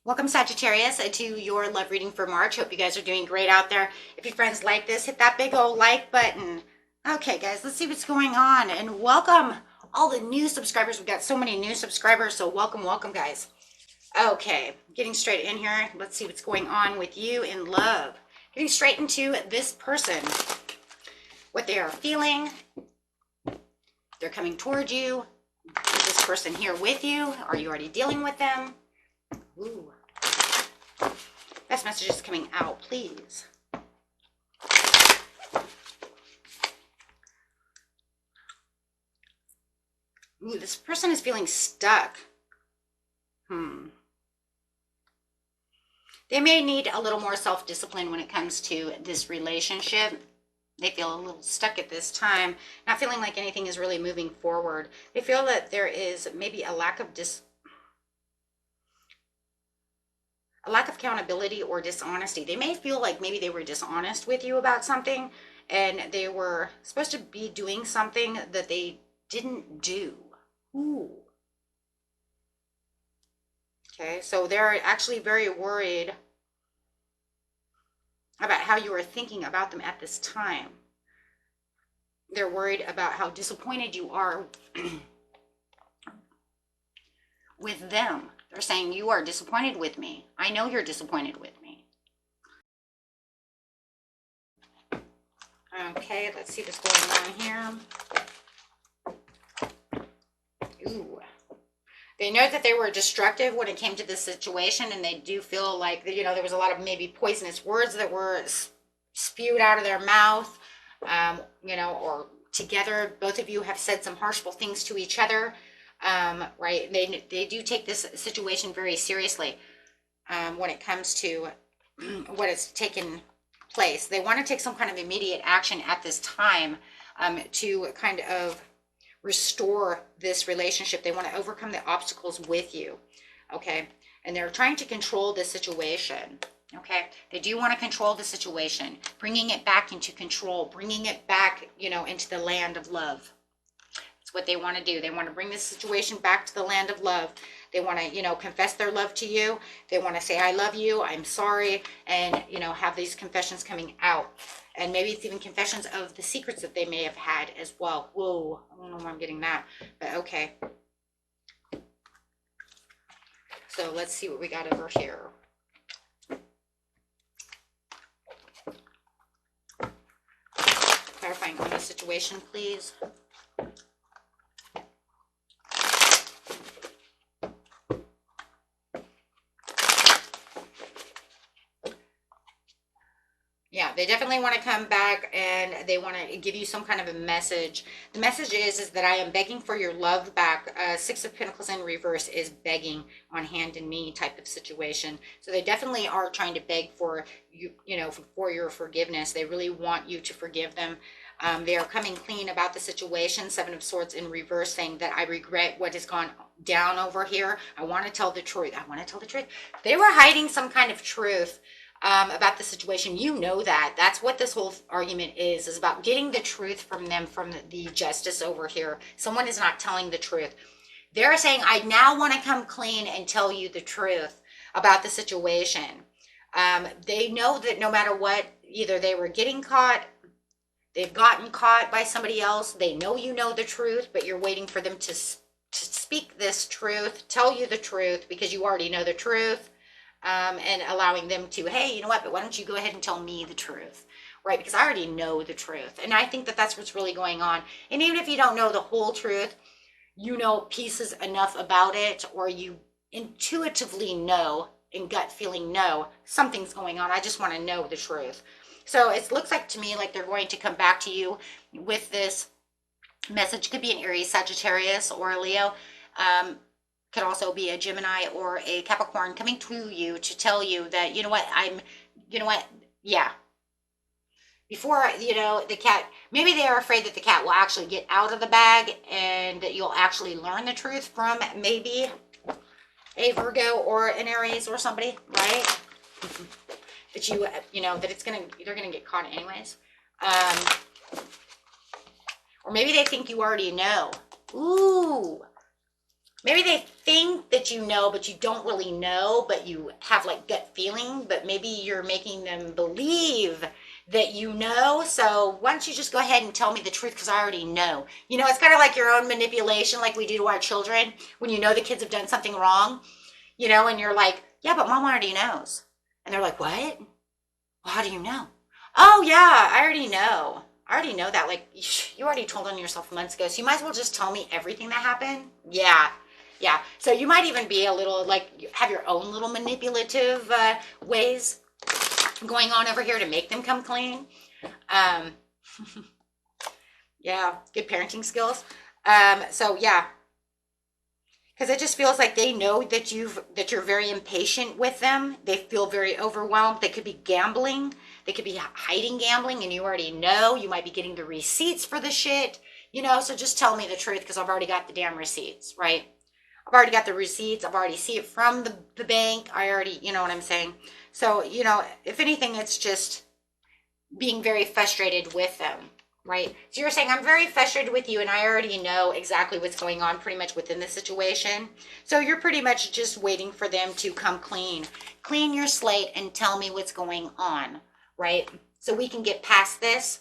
Welcome, Sagittarius, to your love reading for March. Hope you guys are doing great out there. If your friends like this, hit that big old like button. Okay, guys, let's see what's going on. And welcome all the new subscribers. We've got so many new subscribers, so welcome, guys. Okay, getting straight in here. Let's see what's going on with you in love. Getting straight into this person, what they are feeling. They're coming toward you. Is this person here with you? Are you already dealing with them? Ooh. Best messages coming out, please. Ooh, this person is feeling stuck. They may need a little more self-discipline when it comes to this relationship. They feel a little stuck at this time, not feeling like anything is really moving forward. They feel that there is maybe a lack of accountability or dishonesty. They may feel like maybe they were dishonest with you about something and they were supposed to be doing something that they didn't do. Ooh. Okay, so they're actually very worried about how you are thinking about them at this time. They're worried about how disappointed you are with them. They're saying, you are disappointed with me. I know you're disappointed with me. Okay, let's see what's going on here. Ooh. They know that they were destructive when it came to this situation, and they do feel like, there was a lot of maybe poisonous words that were spewed out of their mouth, or together. Both of you have said some harshful things to each other, right? They do take this situation very seriously when it comes to what has taken place. They want to take some kind of immediate action at this time to kind of restore this relationship. They want to overcome the obstacles with you, okay? And they're trying to control the situation, okay? They do want to control the situation, bringing it back into control, bringing it back, into the land of love. That's what they want to do. They want to bring this situation back to the land of love. They want to, confess their love to you. They want to say, I love you, I'm sorry, and, have these confessions coming out. And maybe it's even confessions of the secrets that they may have had as well. Whoa, I don't know where I'm getting that, but okay. So let's see what we got over here. Clarifying on the situation, please. Yeah, they definitely want to come back and they want to give you some kind of a message. The message is that I am begging for your love back. Six of Pentacles in reverse is begging on hand and knee type of situation. So they definitely are trying to beg for you, for your forgiveness. They really want you to forgive them. They are coming clean about the situation. Seven of Swords in reverse, saying that I regret what has gone down over here. I want to tell the truth. I want to tell the truth. They were hiding some kind of truth about the situation. That. That's what this whole argument is about getting the truth from them, from the justice over here. Someone is not telling the truth. They're saying, I now want to come clean and tell you the truth about the situation. They know that no matter what, either they were getting caught, they've gotten caught by somebody else, they know the truth, but you're waiting for them to speak this truth, tell you the truth, because you already know the truth. And allowing them to, hey, you know what, but why don't you go ahead and tell me the truth, right? Because I already know the truth. And I think that that's what's really going on. And even if you don't know the whole truth, pieces enough about it, or you intuitively know, in gut feeling know, something's going on. I just want to know the truth. So it looks like to me like they're going to come back to you with this message. Could be an Aries, Sagittarius, or a Leo. Could also be a Gemini or a Capricorn coming to you to tell you that, yeah. Before, the cat, maybe they are afraid that the cat will actually get out of the bag and that you'll actually learn the truth from maybe a Virgo or an Aries or somebody, right? That they're going to get caught anyways. Or maybe they think you already know. Ooh. maybe they think that you know, but you don't really know, but you have like gut feeling, but maybe you're making them believe that you know. So why don't you just go ahead and tell me the truth because I already know. You know, it's kind of like your own manipulation, like we do to our children when you know the kids have done something wrong, you know, and you're like, yeah, but mom already knows. And they're like, what? Well, how do you know? Oh, yeah, I already know. I already know that. Like, you already told on yourself months ago, so you might as well just tell me everything that happened. Yeah, yeah. So you might even be a little, like, have your own little manipulative ways going on over here to make them come clean. Um, yeah, good parenting skills. So yeah, because it just feels like they know that you're very impatient with them. They feel very overwhelmed. They could be gambling. They could be hiding gambling, and you already know. You might be getting the receipts for the shit, you know. So just tell me the truth because I've already got the damn receipts, right? I've already got the receipts. I've already see it from the bank. I already, you know what I'm saying. So you know, if anything, it's just being very frustrated with them, right? So you're saying, I'm very frustrated with you, and I already know exactly what's going on pretty much within the situation. So you're pretty much just waiting for them to come clean your slate, and tell me what's going on, right? So we can get past this.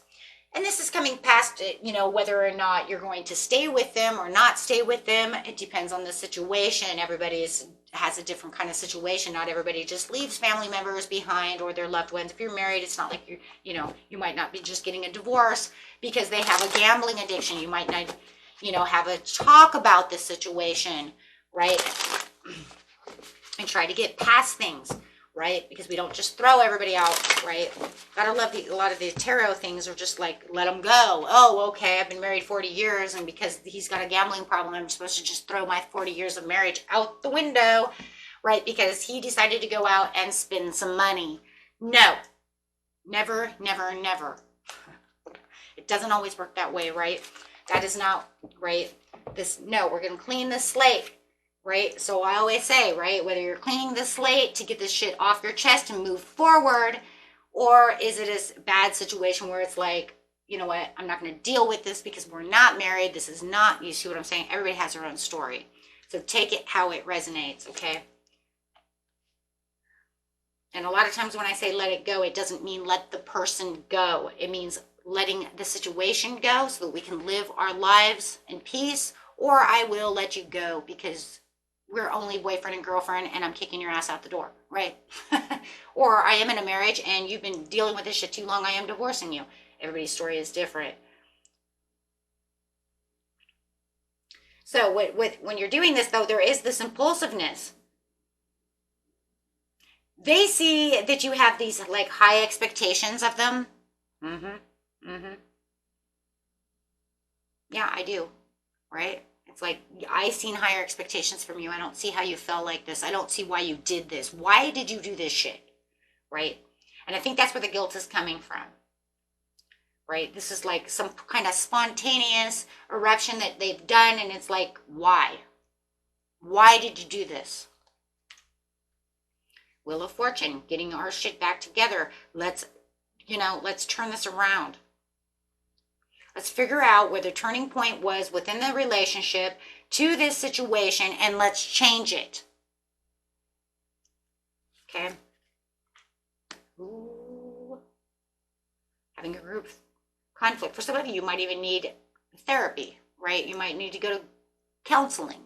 And this is coming past it, you know, whether or not you're going to stay with them or not stay with them. It depends on the situation. Everybody has a different kind of situation. Not everybody just leaves family members behind or their loved ones. If you're married, it's not like you know, you might not be just getting a divorce because they have a gambling addiction. You might not, you know, have a talk about this situation, right? And try to get past things, right? Because we don't just throw everybody out, right? Gotta love a lot of the tarot things are just like, let them go. Oh, okay, I've been married 40 years, and because he's got a gambling problem, I'm supposed to just throw my 40 years of marriage out the window, right? Because he decided to go out and spend some money. No, never, never, never. It doesn't always work that way, right? That is not, right? No, we're gonna clean the slate. Right? So I always say, right, whether you're cleaning the slate to get this shit off your chest and move forward, or is it a bad situation where it's like, you know what, I'm not going to deal with this because we're not married. This is not, you see what I'm saying? Everybody has their own story. So take it how it resonates, okay? And a lot of times when I say let it go, it doesn't mean let the person go. It means letting the situation go so that we can live our lives in peace, or I will let you go because we're only boyfriend and girlfriend and I'm kicking your ass out the door, right? Or I am in a marriage and you've been dealing with this shit too long, I am divorcing you. Everybody's story is different. So when you're doing this though, there is this impulsiveness. They see that you have these like high expectations of them. Mm-hmm. Mm-hmm. Yeah, I do. Right? It's like, I seen higher expectations from you. I don't see how you fell like this. I don't see why you did this. Why did you do this shit? Right? And I think that's where the guilt is coming from. Right? This is like some kind of spontaneous eruption that they've done, and it's like, why? Why did you do this? Wheel of Fortune, getting our shit back together. Let's turn this around. Let's figure out where the turning point was within the relationship to this situation, and let's change it. Okay? Ooh. Having a group conflict. For some of you, you might even need therapy, right? You might need to go to counseling,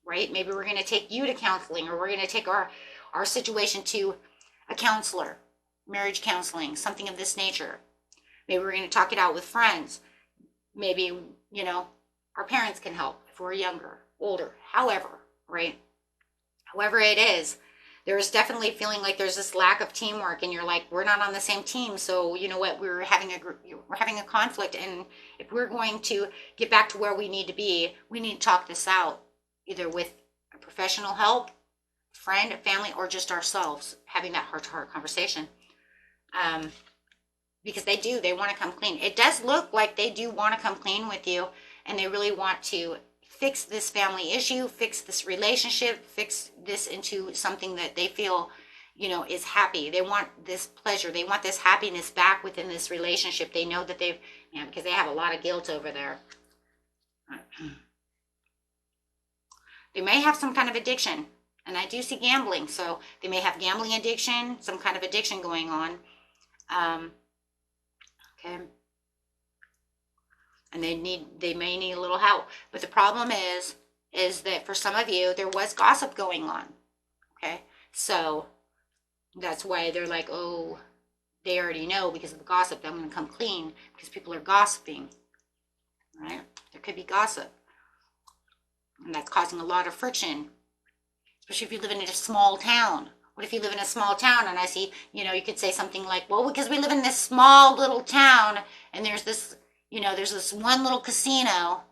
right? Maybe we're going to take you to counseling, or we're going to take our situation to a counselor, marriage counseling, something of this nature. Maybe we're going to talk it out with friends. Maybe, you know, our parents can help if we're younger, older, however, right? However it is, there's definitely feeling like there's this lack of teamwork, and you're like, we're not on the same team. So you know what, we're having a conflict, and if we're going to get back to where we need to be, we need to talk this out, either with a professional help, friend, family, or just ourselves, having that heart-to-heart conversation. Because they want to come clean. It does look like they do want to come clean with you, and they really want to fix this family issue, fix this relationship, fix this into something that they feel, you know, is happy. They want this pleasure. They want this happiness back within this relationship. They know that because they have a lot of guilt over there. They may have some kind of addiction. And I do see gambling. So they may have gambling addiction, some kind of addiction going on. Okay. And they may need a little help. But the problem is that for some of you, there was gossip going on. Okay. So that's why they're like, oh, they already know because of the gossip that I'm going to come clean because people are gossiping. Right? There could be gossip. And that's causing a lot of friction. Especially if you live in a small town. What if you live in a small town and I see, you could say something like, well, because we live in this small little town and there's this, there's this one little casino,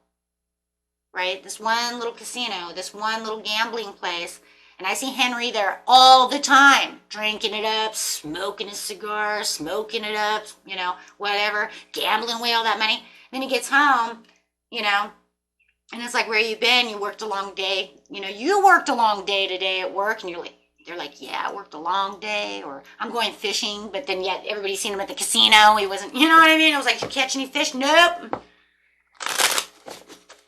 right? This one little casino, this one little gambling place. And I see Henry there all the time, drinking it up, smoking his cigar, smoking it up, whatever, gambling away all that money. Then he gets home, and it's like, where you been? You worked a long day. You worked a long day today at work. And they're like, yeah, I worked a long day. Or I'm going fishing. But then yet everybody's seen him at the casino. He wasn't, you know what I mean? I was like, did you catch any fish? Nope.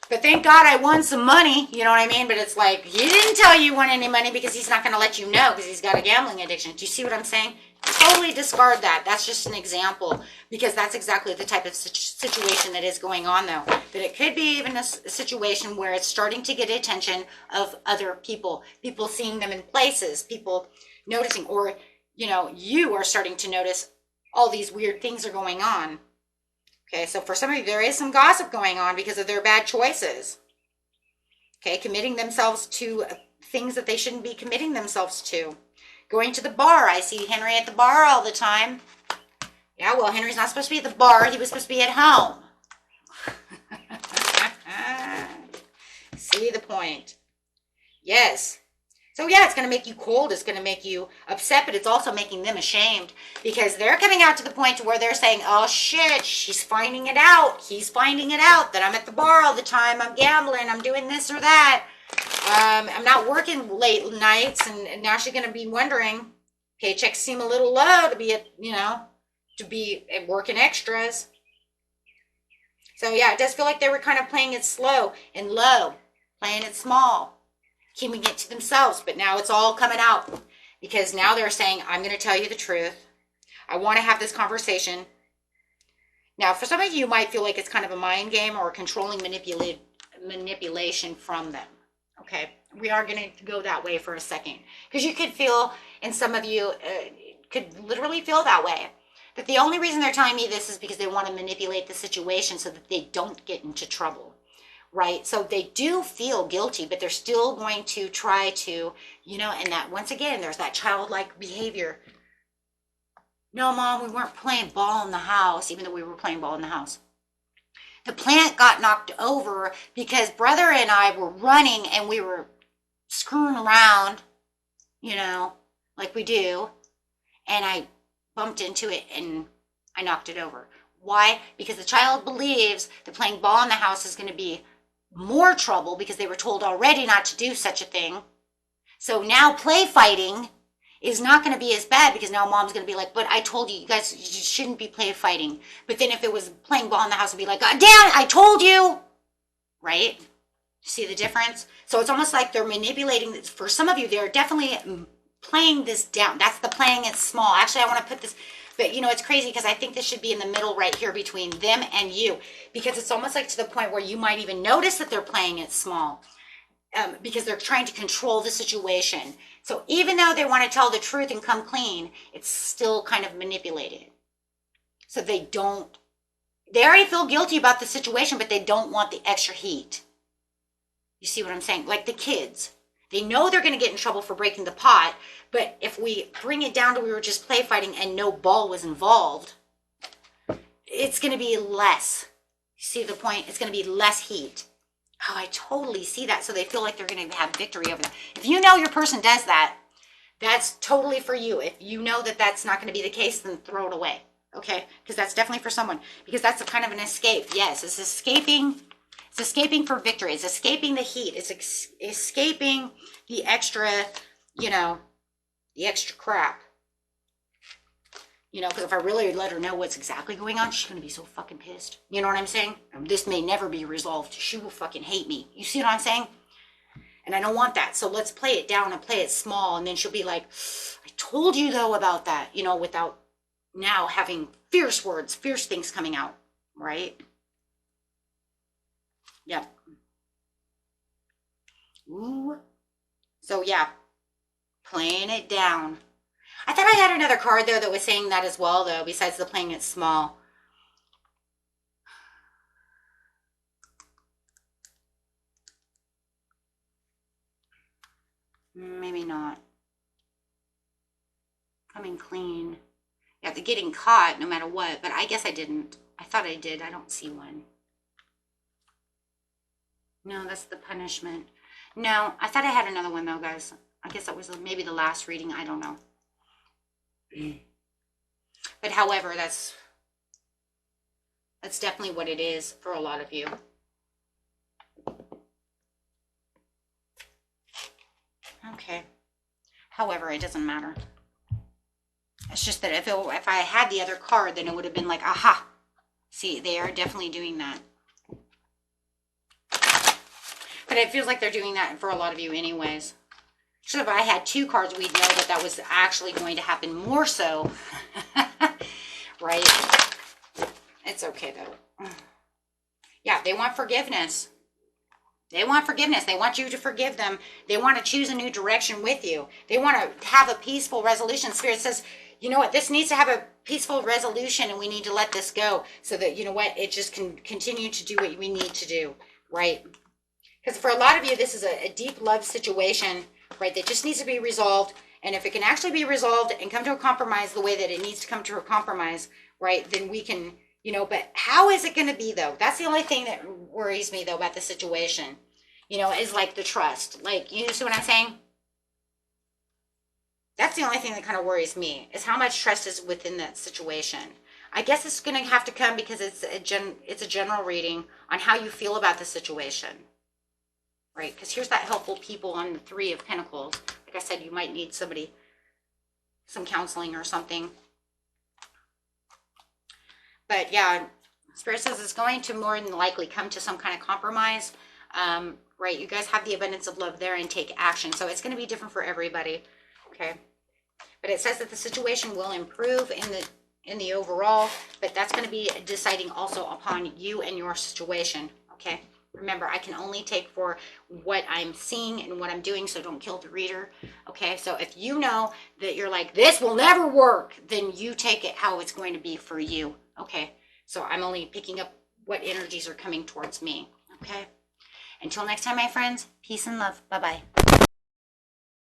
But thank God I won some money. You know what I mean? But it's like, he didn't tell you won any money because he's not going to let you know because he's got a gambling addiction. Do you see what I'm saying? Totally discard that. That's just an example because that's exactly the type of situation that is going on though. But it could be even a situation where it's starting to get attention of other people. People seeing them in places. People noticing or, you are starting to notice all these weird things are going on. Okay, so for some of you, there is some gossip going on because of their bad choices. Okay, committing themselves to things that they shouldn't be committing themselves to. Going to the bar. I see Henry at the bar all the time. Yeah, well, Henry's not supposed to be at the bar. He was supposed to be at home. See the point? Yes. So yeah, it's going to make you cold. It's going to make you upset, but it's also making them ashamed because they're coming out to the point to where they're saying, oh shit, she's finding it out. He's finding it out that I'm at the bar all the time. I'm gambling. I'm doing this or that. I'm not working late nights. And now she's going to be wondering, paychecks seem a little low to be at, to be working extras. So yeah, it does feel like they were kind of playing it slow and low, playing it small. Keeping it to themselves, but now it's all coming out because now they're saying, I'm going to tell you the truth. I want to have this conversation. Now, for some of you, might feel like it's kind of a mind game or controlling manipulation from them. Okay, we are going to go that way for a second because you could feel, and some of you could literally feel that way, that the only reason they're telling me this is because they want to manipulate the situation so that they don't get into trouble. Right? So they do feel guilty, but they're still going to try to, and that once again, there's that childlike behavior. No, Mom, we weren't playing ball in the house, even though we were playing ball in the house. The plant got knocked over because brother and I were running and we were screwing around, like we do. And I bumped into it and I knocked it over. Why? Because the child believes that playing ball in the house is going to be more trouble because they were told already not to do such a thing. So now play fighting is not going to be as bad because now Mom's going to be like, but I told you, you guys you shouldn't be play fighting. But then if it was playing ball in the house, it'd be like, God damn it, I told you. Right? See the difference? So it's almost like they're manipulating this. For some of you, they're definitely playing this down. That's the playing it small. Actually, I want to put this, but it's crazy because I think this should be in the middle right here between them and you, because it's almost like to the point where you might even notice that they're playing it small because they're trying to control the situation. So even though they want to tell the truth and come clean, it's still kind of manipulated. So they already feel guilty about the situation, but they don't want the extra heat. You see what I'm saying? Like the kids. They know they're going to get in trouble for breaking the pot, but if we bring it down to we were just play fighting and no ball was involved, it's going to be less. You see the point? It's going to be less heat. Oh, I totally see that. So they feel like they're going to have victory over that. If you know your person does that, that's totally for you. If you know that that's not going to be the case, then throw it away. Okay? Because that's definitely for someone. Because that's a kind of an escape. Yes, it's escaping. It's escaping for victory. It's escaping the heat. It's escaping the extra, the extra crap. Because if I really let her know what's exactly going on, she's going to be so fucking pissed. You know what I'm saying? This may never be resolved. She will fucking hate me. You see what I'm saying? And I don't want that. So let's play it down and play it small. And then she'll be like, I told you though about that, you know, without now having fierce words, fierce things coming out, right? Yep. Ooh. So yeah, playing it down. I thought I had another card though that was saying that as well though, besides the playing it small. Maybe not. Coming clean. Yeah, the getting caught no matter what, but I guess I didn't. I thought I did. I don't see one. No, that's the punishment. No, I thought I had another one though, guys. I guess that was maybe the last reading. I don't know. But however, that's definitely what it is for a lot of you. Okay. However, it doesn't matter. It's just that if I had the other card, then it would have been like, aha. See, they are definitely doing that. But it feels like they're doing that for a lot of you anyways. So if I had two cards, we'd know that that was actually going to happen more so. Right? It's okay though. Yeah, they want forgiveness. They want forgiveness. They want you to forgive them. They want to choose a new direction with you. They want to have a peaceful resolution. Spirit says, you know what, this needs to have a peaceful resolution and we need to let this go so that, you know what, it just can continue to do what we need to do, right? Because for a lot of you, this is a deep love situation, right, that just needs to be resolved. And if it can actually be resolved and come to a compromise the way that it needs to come to a compromise, right, then we can, you know, but how is it going to be though? That's the only thing that worries me though about the situation, you know, is like the trust. Like, you see what I'm saying? That's the only thing that kind of worries me is how much trust is within that situation. I guess it's going to have to come because it's a general reading on how you feel about the situation, right? Because here's that helpful people on the 3 of Pentacles. Like I said, you might need somebody, some counseling or something. But yeah, Spirit says it's going to more than likely come to some kind of compromise, right? You guys have the abundance of love there and take action. So it's going to be different for everybody. Okay, but it says that the situation will improve in the overall, but that's going to be deciding also upon you and your situation. Okay, remember, I can only take for what I'm seeing and what I'm doing, so don't kill the reader. Okay, so if you know that you're like, this will never work, then you take it how it's going to be for you. Okay, so I'm only picking up what energies are coming towards me. Okay, until next time, my friends, peace and love. Bye-bye.